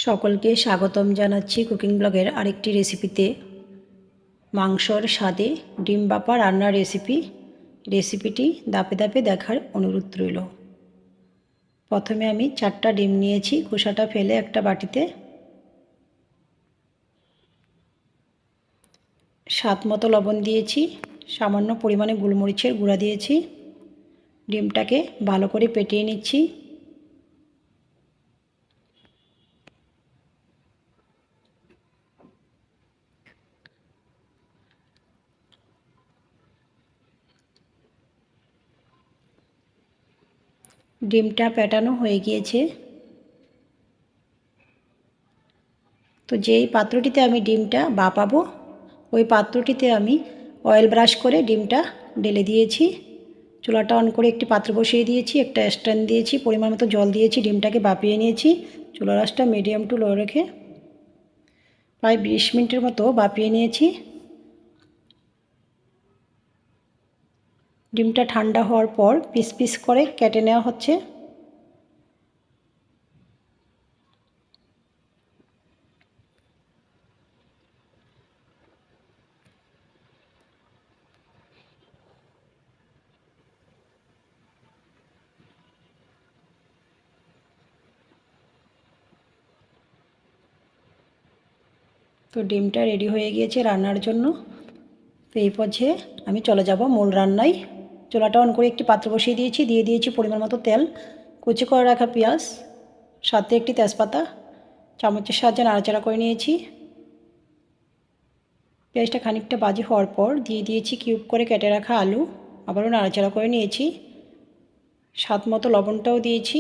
সকলকে স্বাগতম জানাচ্ছি কুকিং ব্লগের আরেকটি রেসিপিতে। মাংসর স্বাদে ডিম বাপা রান্নার রেসিপিটি ধাপে ধাপে দেখার অনুরোধ রইল। প্রথমে আমি 4টা ডিম নিয়েছি, খোসাটা ফেলে একটা বাটিতে। স্বাদ মতো লবণ দিয়েছি, সামান্য পরিমাণে গোলমরিচের গুঁড়া দিয়েছি। ডিমটাকে ভালো করে ফেটিয়ে নিচ্ছি। ডিমটা পেটানো হয়ে গিয়েছে। তো যেই পাত্রটিতে আমি ডিমটা ভাপাবো ওই পাত্রটিতে আমি অয়েল ব্রাশ করে ডিমটা ঢেলে দিয়েছি। চুলাটা অন করে একটি পাত্র বসিয়ে দিয়েছি, একটা স্ট্যান্ড দিয়েছি, পরিমাণ মতো জল দিয়েছি, ডিমটাকে ভাপিয়ে নিয়েছি। চুলার আঁচটা মিডিয়াম টু লো রেখে প্রায় 20 মিনিটের মতো ভাপিয়ে নিয়েছি। ডিমটা ঠান্ডা হওয়ার পর পিস পিস করে কেটে নেওয়া হচ্ছে। তো ডিমটা রেডি হয়ে গিয়েছে রান্নার জন্য। তো এই পর্যায়ে আমি চলে যাব মূল রান্নায়। চুলাটা অন করে একটি পাত্র বসিয়ে দিয়েছি, দিয়ে দিয়েছি পরিমাণ মতো তেল, কুচি করে রাখা পেঁয়াজ, সাথে একটি তেজপাতা, চামচের সাহায্যে নাড়াচাড়া করে নিয়েছি। পেঁয়াজটা খানিকটা ভাজি হওয়ার পর দিয়ে দিয়েছি কিউব করে কেটে রাখা আলু, আবারও নাড়াচাড়া করে নিয়েছি। স্বাদ মতো লবণটাও দিয়েছি।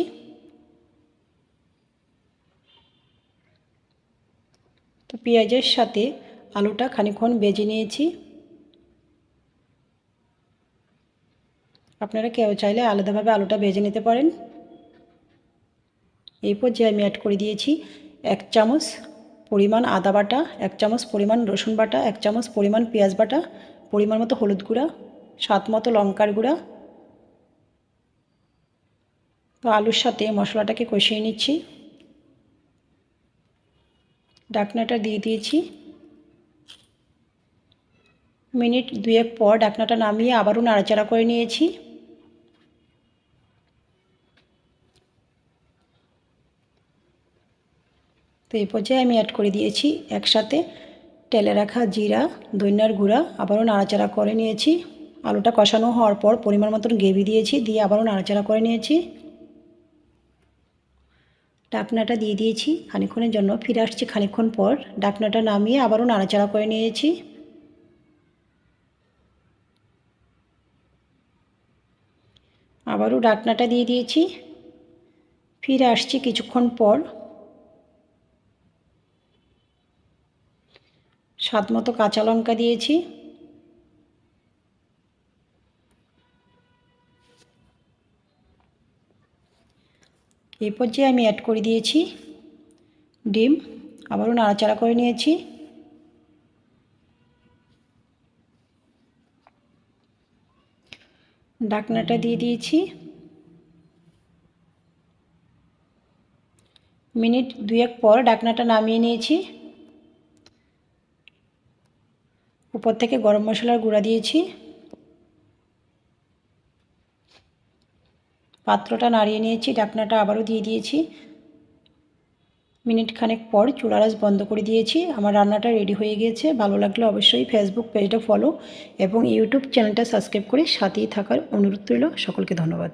তো পেঁয়াজের সাথে আলুটা খানিকক্ষণ ভেজে নিয়েছি। আপনারা কেউ চাইলে আলাদাভাবে আলুটা ভেজে নিতে পারেন। এই পর্যায়ে আমি অ্যাড করে দিয়েছি 1 চামচ পরিমাণ আদা বাটা, 1 চামচ পরিমাণ রসুন বাটা, 1 চামচ পরিমাণ পেঁয়াজ বাটা, পরিমাণ মতো হলুদ গুঁড়া, স্বাদ মতো লঙ্কার গুঁড়া। তো আলুর সাথে মশলাটাকে কষিয়ে নিচ্ছি। ঢাকনাটা দিয়ে দিয়েছি। মিনিট 2 পর ঢাকনাটা নামিয়ে আবারও নাড়াচাড়া করে নিয়েছি। তো এই পর্যায়ে আমি অ্যাড করে দিয়েছি একসাথে টেলে রাখা জিরা, ধনিয়ার গুঁড়া, আবারও নাড়াচাড়া করে নিয়েছি। আলুটা কষানো হওয়ার পর পরিমাণ মতন গ্রেভি দিয়েছি, দিয়ে আবারও নাড়াচাড়া করে নিয়েছি। ঢাকনাটা দিয়ে দিয়েছি খানিকক্ষণের জন্য। ফিরে আসছি খানিকক্ষণ পর। ঢাকনাটা নামিয়ে আবারও নাড়াচাড়া করে নিয়েছি। আবারও ঢাকনাটা দিয়ে দিয়েছি। ফিরে আসছি কিছুক্ষণ পর। স্বাদ মতো কাঁচা লঙ্কা দিয়েছি। এই পর্যায়ে আমি অ্যাড করে দিয়েছি ডিম, আবারও নাড়াচাড়া করে নিয়েছি। ঢাকনাটা দিয়ে দিয়েছি। মিনিট 2 পর ঢাকনাটা নামিয়ে নিয়েছি। উপর থেকে গরম মশলার গুঁড়া দিয়েছি। পাত্রটা নাড়িয়ে নিয়েছি, ঢাকনাটা আবারও দিয়ে দিয়েছি। মিনিট খানেক পর চুলার আঁচ বন্ধ করে দিয়েছি। আমার রান্নাটা রেডি হয়ে গিয়েছে। ভালো লাগলে অবশ্যই ফেসবুক পেজটা ফলো এবং ইউটিউব চ্যানেলটা সাবস্ক্রাইব করে সাথেই থাকার অনুরোধ রইল। সকলকে ধন্যবাদ।